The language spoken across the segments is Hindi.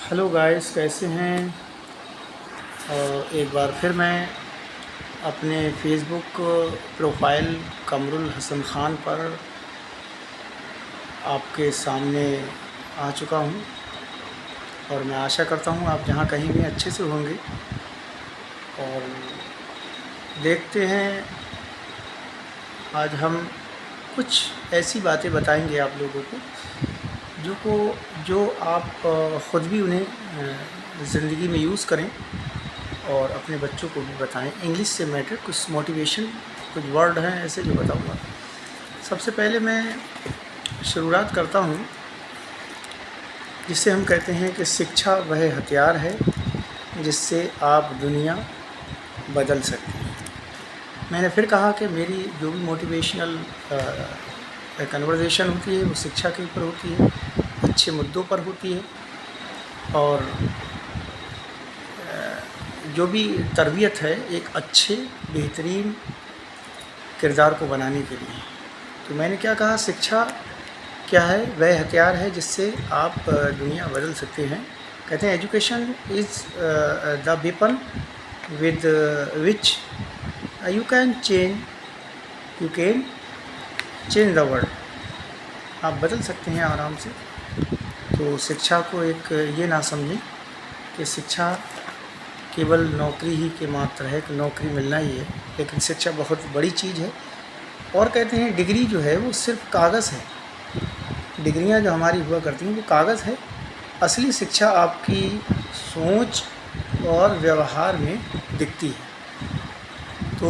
हेलो गाइस, कैसे हैं। और एक बार फिर मैं अपने फेसबुक प्रोफाइल कमरुल हसन ख़ान पर आपके सामने आ चुका हूं। और मैं आशा करता हूं आप जहां कहीं भी अच्छे से होंगे। और देखते हैं, आज हम कुछ ऐसी बातें बताएंगे आप लोगों को जो आप ख़ुद भी उन्हें ज़िंदगी में यूज़ करें और अपने बच्चों को भी बताएं। इंग्लिश से मैटर कुछ मोटिवेशन, कुछ वर्ड हैं ऐसे जो बताऊंगा। सबसे पहले मैं शुरुआत करता हूं, जिसे हम कहते हैं कि शिक्षा वह हथियार है जिससे आप दुनिया बदल सकते हैं। मैंने फिर कहा कि मेरी जो भी मोटिवेशनल कन्वर्सेशन होती है वो शिक्षा के ऊपर होती है, अच्छे मुद्दों पर होती है। और जो भी तरबियत है एक अच्छे बेहतरीन किरदार को बनाने के लिए। तो मैंने क्या कहा, शिक्षा क्या है, वह हथियार है जिससे आप दुनिया बदल सकते हैं। कहते हैं education is the weapon with which you can change the world. आप बदल सकते हैं आराम से। तो शिक्षा को एक ये ना समझें कि शिक्षा केवल नौकरी ही के मात्र है कि नौकरी मिलना ही है, लेकिन शिक्षा बहुत बड़ी चीज़ है। और कहते हैं डिग्री जो है वो सिर्फ कागज़ है। डिग्रियां जो हमारी हुआ करती हैं वो कागज़ है। असली शिक्षा आपकी सोच और व्यवहार में दिखती है। तो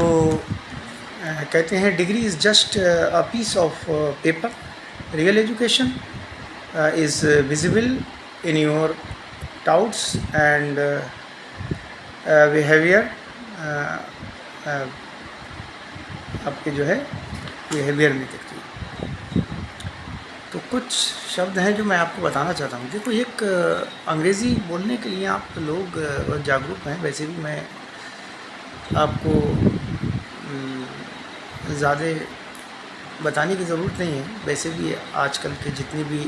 कहते हैं degree is just a piece of paper, real education is visible in your doubts and behaviour. आपके जो है बिहेवियर में दिखती है। तो कुछ शब्द हैं जो मैं आपको बताना चाहता हूँ। देखो, एक अंग्रेज़ी बोलने के लिए आप लोग जागरूक हैं। वैसे भी मैं आपको ज़्यादा बताने की ज़रूरत नहीं है। वैसे भी आजकल के जितनी भी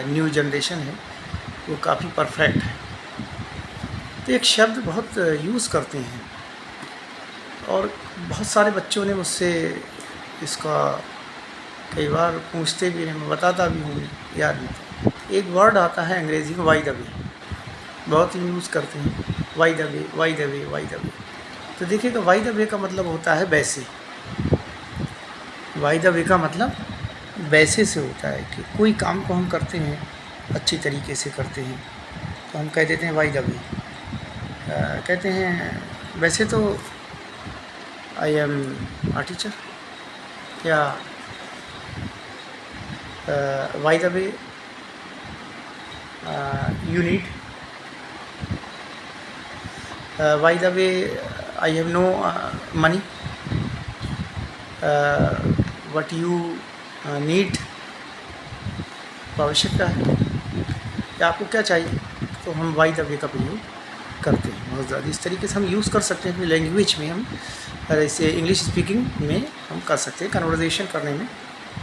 न्यू जनरेशन है वो काफ़ी परफेक्ट है। तो एक शब्द बहुत यूज़ करते हैं और बहुत सारे बच्चों ने मुझसे इसका कई बार पूछते भी हैं, मैं बताता भी हूँ, याद नहीं। एक वर्ड आता है अंग्रेज़ी में, वाई द वे। बहुत ही यूज़ करते हैं, Y the way, Y the way, Y the वे। तो देखिएगा, वाई द वे का मतलब होता है वैसे। वाई द वे का मतलब वैसे से होता है कि कोई काम को हम करते हैं, अच्छी तरीके से करते हैं, तो हम कह देते हैं वाई द वे। कहते हैं वैसे तो आई एम अ टीचर, या by the way you need, by the way I have no money, what you need, आवश्यकता है या आपको क्या चाहिए। तो हम वाई द वे का प्रयोग करते हैं बहुत ज़्यादा। इस तरीके से हम यूज़ कर सकते हैं अपनी लैंग्वेज में। हम ऐसे इंग्लिश स्पीकिंग में हम कर सकते हैं, कन्वर्सेशन करने में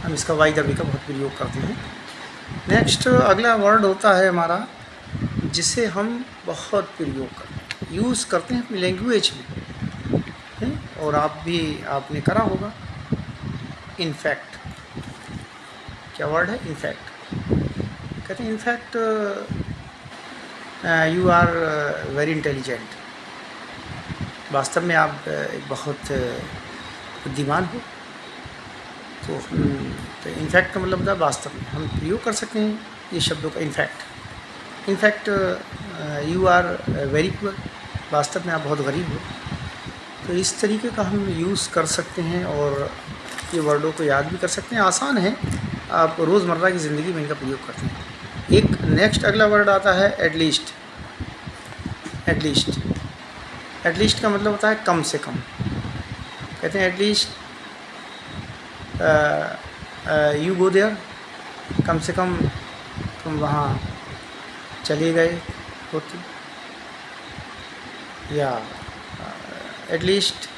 हम इसका वाई द वे का बहुत प्रयोग करते हैं। नेक्स्ट अगला वर्ड होता है हमारा, जिसे हम बहुत प्रयोग करते हैं, यूज़ करते हैं अपनी लैंग्वेज में है? और आपने करा होगा, इनफैक्ट। क्या वर्ड है? इनफैक्ट। कहते हैं in fact you are very intelligent. वास्तव में आप बहुत बुद्धिमान हो। तो इनफैक्ट का मतलब होता है वास्तव में। हम प्रयोग कर सकते हैं ये शब्दों का, in fact. In fact you are very poor, वास्तव में आप बहुत गरीब हो। तो इस तरीके का हम यूज़ कर सकते हैं और ये वर्डों को याद भी कर सकते हैं। आसान है, आप रोज़मर्रा की ज़िंदगी में इनका प्रयोग करते हैं। एक नेक्स्ट अगला वर्ड आता है एटलीस्ट। एटलीस्ट, एटलीस्ट का मतलब होता है कम से कम। कहते हैं एटलीस्ट यू गो देयर, कम से कम तुम वहाँ चले गए होते, या एटलीस्ट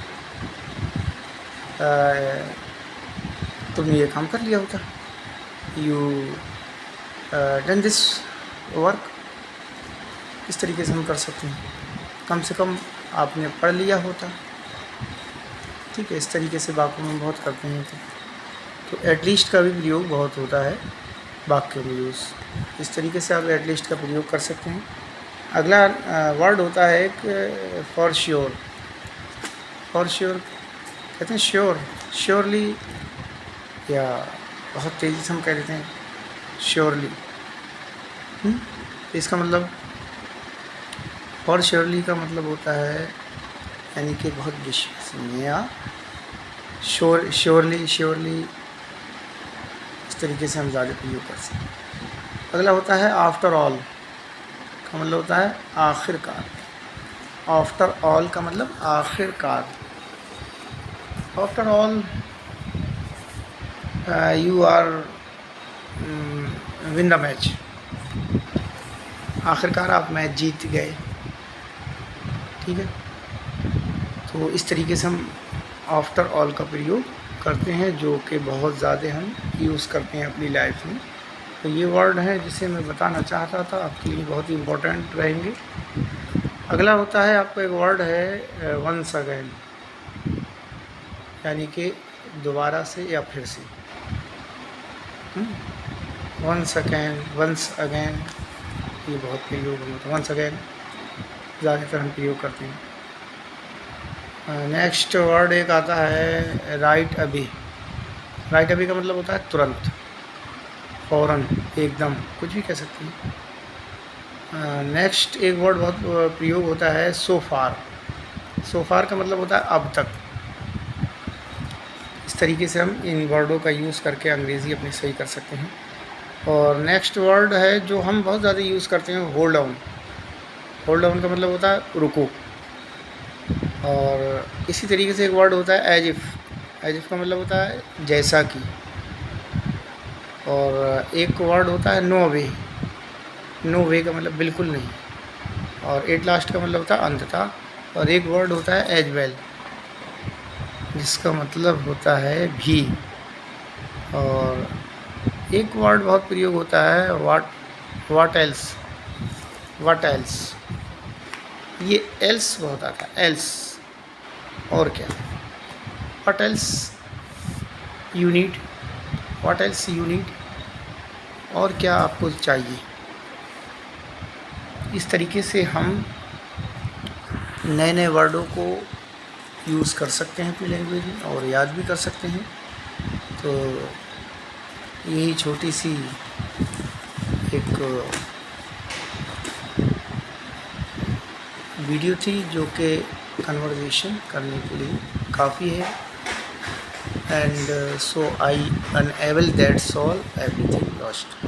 तुमने ये काम कर लिया होता, यू डन दिस वर्क। इस तरीके से हम कर सकते हैं। कम से कम आपने पढ़ लिया होता, ठीक है। इस तरीके से वाक्यों में बहुत करते हैं। तो एटलीस्ट का भी प्रयोग बहुत होता है वाक्यों में यूज़। इस तरीके से आप एटलीस्ट का प्रयोग कर सकते हैं। अगला वर्ड होता है एक फॉर श्योर। फॉर श्योर कहते हैं श्योर, श्योरली, या बहुत तेज़ी से हम कह देते हैं श्योरली। इसका मतलब फॉर श्योरली का मतलब होता है यानी कि बहुत विश्वसनीय, या श्योरली इस तरीके से हम ज़्यादा प्रयोग कर सकते हैं। अगला होता है आफ्टर ऑल का मतलब होता है आखिरकार। आफ्टर ऑल का मतलब आखिरकार। After all you are win the match. आखिरकार आप मैच जीत गए, ठीक है। तो इस तरीके से हम आफ्टर ऑल का प्रयोग करते हैं, जो कि बहुत ज़्यादा हम यूज़ करते हैं अपनी लाइफ में। तो ये वर्ड हैं जिसे मैं बताना चाहता था, आपके लिए बहुत ही इम्पोर्टेंट रहेंगे। अगला होता है आपका एक वर्ड है वंस अगेन, यानी कि दोबारा से या फिर से। वंस अगेन ये बहुत प्रयोग होता है। वंस अगेन ज़्यादातर हम प्रयोग करते हैं। नेक्स्ट वर्ड एक आता है राइट अभी। राइट अभी का मतलब होता है तुरंत, फ़ौरन, एकदम, कुछ भी कह सकते हैं। नेक्स्ट एक वर्ड बहुत प्रयोग होता है सो फार। सो फार का मतलब होता है अब तक। इस तरीके से हम इन वर्डों का यूज़ करके अंग्रेज़ी अपनी सही कर सकते हैं। और नेक्स्ट वर्ड है जो हम बहुत ज़्यादा यूज़ करते हैं होल्ड ऑन। होल्ड ऑन का मतलब होता है रुको। और इसी तरीके से एक वर्ड होता है एज इफ़। एज इफ़ का मतलब होता है जैसा कि। और एक वर्ड होता है नो वे। नो वे का मतलब बिल्कुल नहीं। और एट लास्ट का मतलब होता है अंततः। और एक वर्ड होता है एज वेल, जिसका मतलब होता है भी। और एक वर्ड बहुत प्रयोग होता है व्हाट एल्स। व्हाट एल्स, ये एल्स बहुत आता है, एल्स, और क्या। What else you need, what else you need, और क्या आपको चाहिए। इस तरीके से हम नए नए वर्डों को यूज़ कर सकते हैं अपनी लैंग्वेज में और याद भी कर सकते हैं। तो यही छोटी सी एक वीडियो थी जो कि कन्वर्सेशन करने के लिए काफ़ी है। And so I unable that solve everything lost.